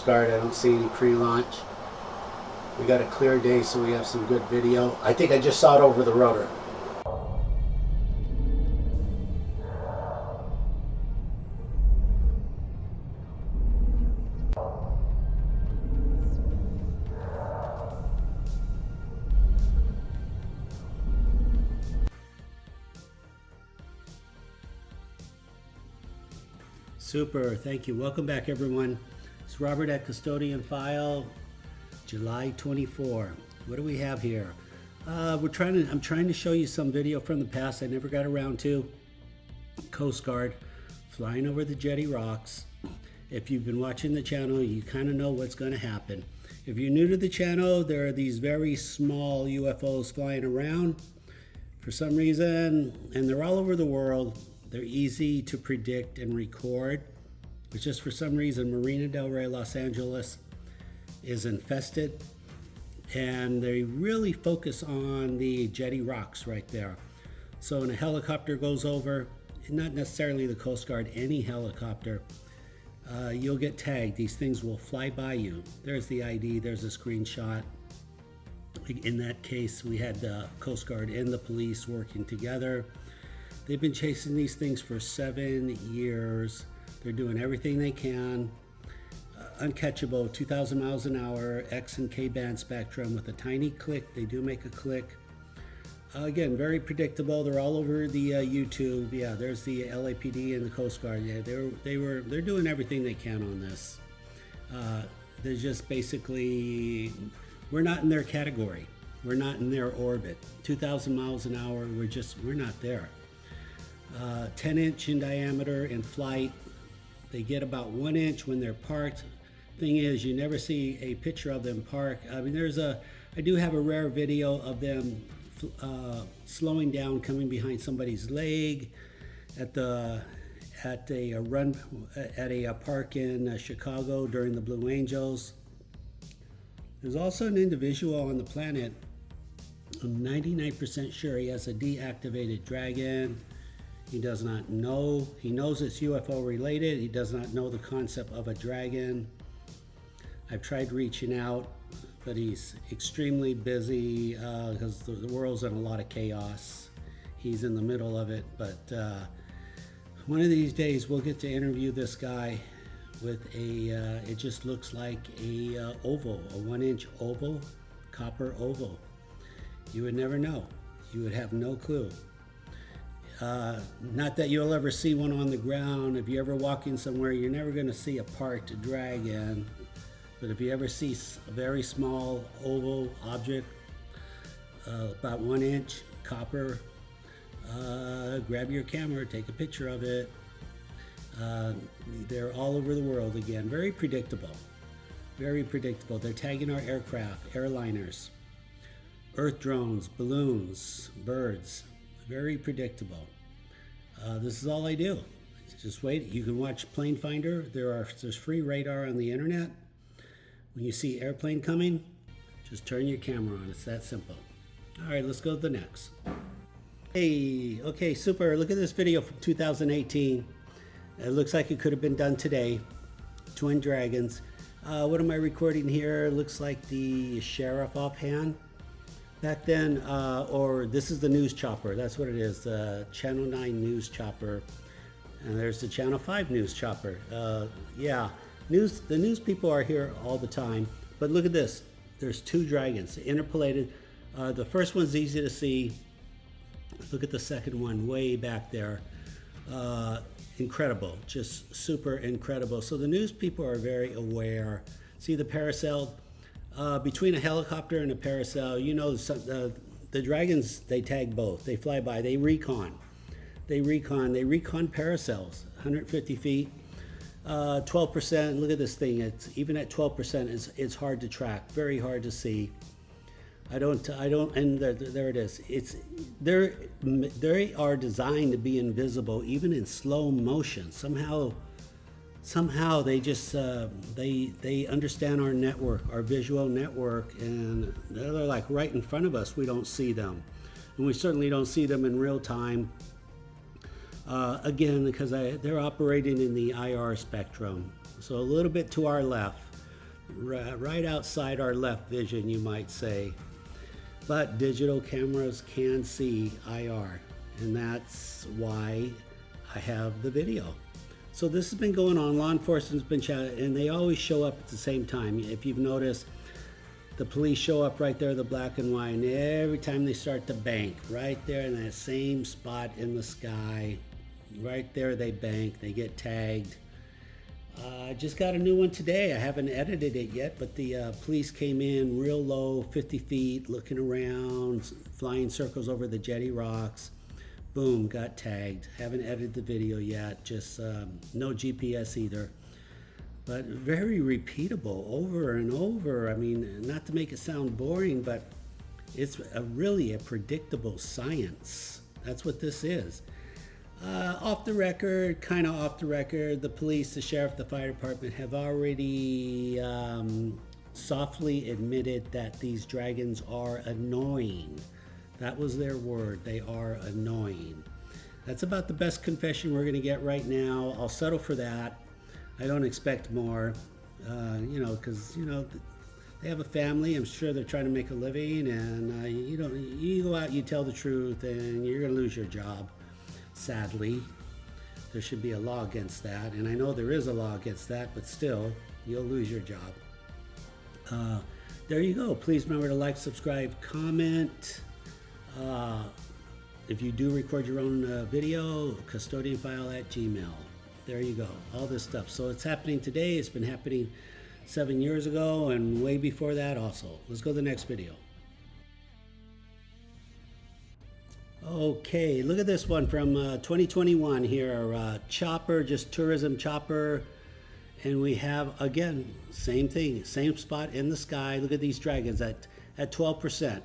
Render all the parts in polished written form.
Guard. I don't see any pre-launch. We got a clear day, so we have some good video. I think I just saw it over the rotor. Super, thank you. Welcome back, everyone. It's Robert at Custodian File, July 24. What do we have here? I'm trying to show you some video from the past I never got around to. Coast Guard flying over the Jetty Rocks. If you've been watching the channel, you kind of know what's going to happen. If you're new to the channel, there are these very small UFOs flying around for some reason, and they're all over the world. They're easy to predict and record. But just for some reason, Marina del Rey, Los Angeles is infested, and they really focus on the Jetty Rocks right there. So when a helicopter goes over, not necessarily the Coast Guard, any helicopter, you'll get tagged. These things will fly by you. There's the ID, there's a screenshot. In that case, we had the Coast Guard and the police working together. They've been chasing these things for 7 years. They're doing everything they can. Uncatchable, 2,000 miles an hour, X and K band spectrum with a tiny click. They do make a click. Again, very predictable. They're all over the YouTube. Yeah, there's the LAPD and the Coast Guard. Yeah, they're doing everything they can on this. They're just basically, we're not in their category. We're not in their orbit. 2,000 miles an hour, we're not there. 10-inch in diameter in flight. They get about 1 inch when they're parked. Thing is, you never see a picture of them park. I mean, I do have a rare video of them slowing down, coming behind somebody's leg at a park in Chicago during the Blue Angels. There's also an individual on the planet, I'm 99% sure he has a deactivated Dragon. He does not know. He knows it's UFO related. He does not know the concept of a Dragon. I've tried reaching out, but he's extremely busy because the world's in a lot of chaos. He's in the middle of it, but one of these days we'll get to interview this guy with it just looks like a oval, a 1-inch oval, copper oval. You would never know. You would have no clue. Not that you'll ever see one on the ground. If you're ever walking somewhere, you're never going to see a parked Dragon. But if you ever see a very small oval object, about 1 inch, copper, grab your camera, take a picture of it. They're all over the world again. Very predictable. Very predictable. They're tagging our aircraft, airliners, earth drones, balloons, birds. Very predictable. This is all I do. Just wait. You can watch Plane Finder. There's free radar on the internet. When you see airplane coming, just turn your camera on. It's that simple. All right, let's go to the next. Hey, okay, super. Look at this video from 2018. It looks like it could have been done today. Twin Dragons. What am I recording here? Looks like the sheriff offhand. Back then, or this is the news chopper. That's what it is, the Channel 9 news chopper. And there's the Channel 5 news chopper. Yeah, the news people are here all the time. But look at this. There's 2 dragons, interpolated. The first one's easy to see. Look at the second one way back there. Incredible, just super incredible. So the news people are very aware. See the parasail? Between a helicopter and a parasail, you know, the Dragons, they tag both. They fly by, they recon parasails, 150 feet, 12%. Look at this thing. It's even at 12%, it's hard to track, very hard to see. And there it is. They are designed to be invisible, even in slow motion. Somehow they just they understand our network, our visual network, and they're like right in front of us. We don't see them, and we certainly don't see them in real time. Again, because they're operating in the IR spectrum, so a little bit to our left. right outside our left vision, you might say. But digital cameras can see IR, and that's why I have the video. So this has been going on. Law enforcement's been chatting, and they always show up at the same time. If you've noticed, the police show up right there, the black and white, and every time they start to bank, right there in that same spot in the sky, right there they bank, they get tagged. I just got a new one today. I haven't edited it yet, but the police came in real low, 50 feet, looking around, flying circles over the jetty rocks. Boom, got tagged. Haven't edited the video yet, just no GPS either. But very repeatable, over and over. I mean, not to make it sound boring, but it's really a predictable science. That's what this is. Off the record, kind of off the record, the police, the sheriff, the fire department have already softly admitted that these dragons are annoying. That was their word. They are annoying. That's about the best confession we're going to get right now. I'll settle for that. I don't expect more, because, they have a family. I'm sure they're trying to make a living, and you go out, you tell the truth, and you're going to lose your job. Sadly, there should be a law against that, and I know there is a law against that, but still, you'll lose your job. There you go. Please remember to like, subscribe, comment. If you do record your own video, custodianfile@gmail. There you go. All this stuff. So it's happening today. It's been happening 7 years ago and way before that also. Let's go to the next video. Okay, look at this one from 2021 here. Chopper, just tourism chopper. And we have, again, same thing, same spot in the sky. Look at these dragons at 12%.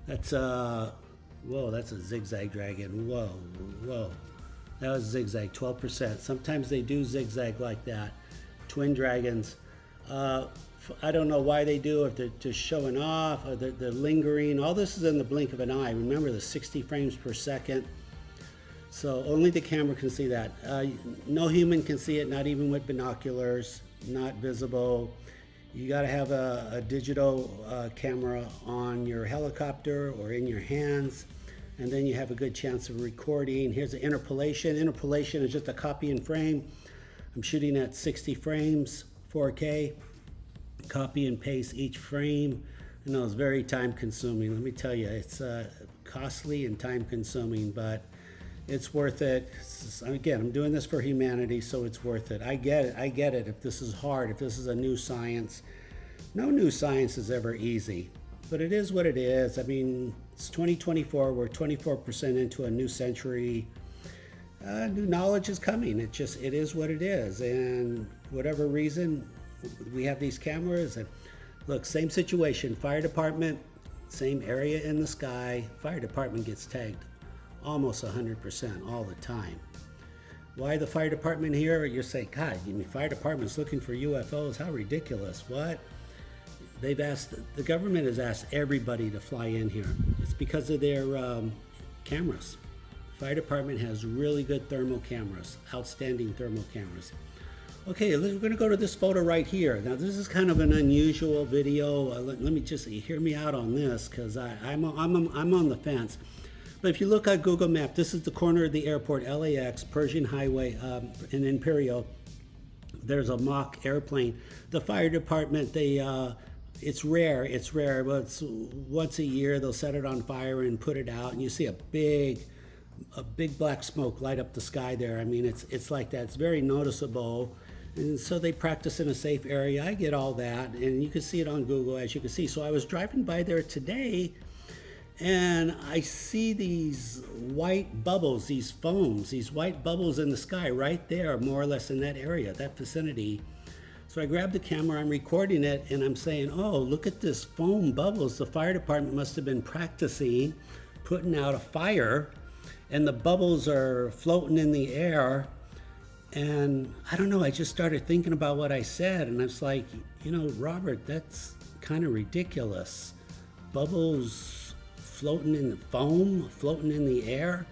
That's whoa, that's a zigzag dragon. Whoa. That was zigzag, 12%. Sometimes they do zigzag like that. Twin dragons. I don't know why they do, if they're just showing off, or they're lingering. All this is in the blink of an eye. Remember the 60 frames per second. So only the camera can see that. No human can see it, not even with binoculars, not visible. You got to have a digital camera on your helicopter or in your hands, and then you have a good chance of recording. Here's the interpolation. Interpolation is just a copy in frame. I'm shooting at 60 frames, 4K. Copy and paste each frame. I know it's very time consuming. Let me tell you, it's costly and time consuming, but it's worth it. Again, I'm doing this for humanity, so it's worth it. I get it. If this is hard, if this is a new science, no new science is ever easy, but it is what it is. I mean, it's 2024. We're 24% into a new century. New knowledge is coming. It is what it is, and whatever reason, we have these cameras. And look, same situation. Fire department, same area in the sky. Fire department gets tagged almost 100% all the time. Why the fire department here? You're saying, God, you mean fire department's looking for UFOs? How ridiculous. What? The government has asked everybody to fly in here. It's because of their cameras. Fire department has really good thermal cameras, outstanding thermal cameras. Okay, we're going to go to this photo right here. Now, this is kind of an unusual video. Let me just hear me out on this, because I'm on the fence. But if you look at Google Maps, this is the corner of the airport, LAX, Persian Highway, in Imperial. There's a mock airplane. The fire department, it's rare, but it's once a year they'll set it on fire and put it out, and you see a big black smoke light up the sky there. I mean, it's like that. It's very noticeable. And so they practice in a safe area. I get all that, and you can see it on Google, as you can see. So I was driving by there today, and I see these white bubbles, these foams, these white bubbles in the sky right there, more or less in that area, that vicinity. So I grabbed the camera, I'm recording it, and I'm saying, oh, look at this foam bubbles. The fire department must have been practicing putting out a fire, and the bubbles are floating in the air. And I don't know, I just started thinking about what I said, and I was like, Robert, that's kind of ridiculous. Bubbles floating in the foam, floating in the air.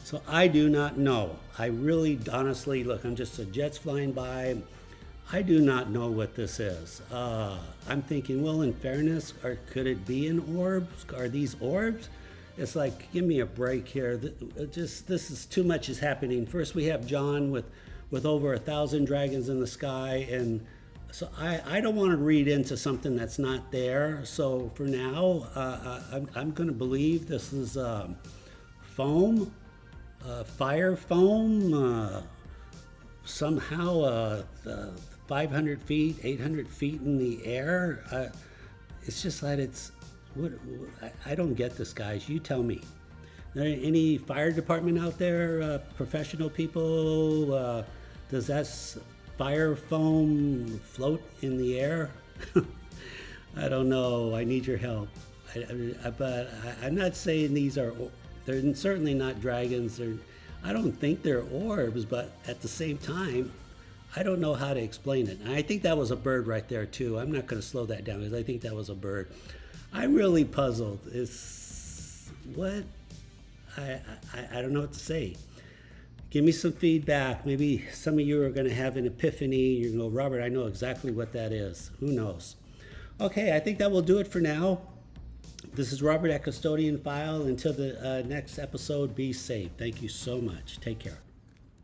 So I do not know. I really, honestly, look, I'm just, a jet's flying by. I do not know what this is. I'm thinking, well, in fairness, or could it be an orbs? Are these orbs? It's like, give me a break here. Just this is too much is happening. First, we have John with over 1,000 dragons in the sky, and so I don't want to read into something that's not there. So for now, I'm going to believe this is foam, fire foam. Somehow 500 feet, 800 feet in the air. It's just that it's, I don't get this, guys. You tell me. Are there any fire department out there, professional people? Does that fire foam float in the air? I don't know. I need your help. But I'm not saying they're certainly not dragons. I don't think they're orbs, but at the same time, I don't know how to explain it. And I think that was a bird right there too. I'm not going to slow that down because I think that was a bird. I'm really puzzled. It's what? I don't know what to say. Give me some feedback. Maybe some of you are going to have an epiphany. You're going to go, Robert, I know exactly what that is. Who knows? Okay, I think that will do it for now. This is Robert at Custodian File. Until the next episode, be safe. Thank you so much. Take care.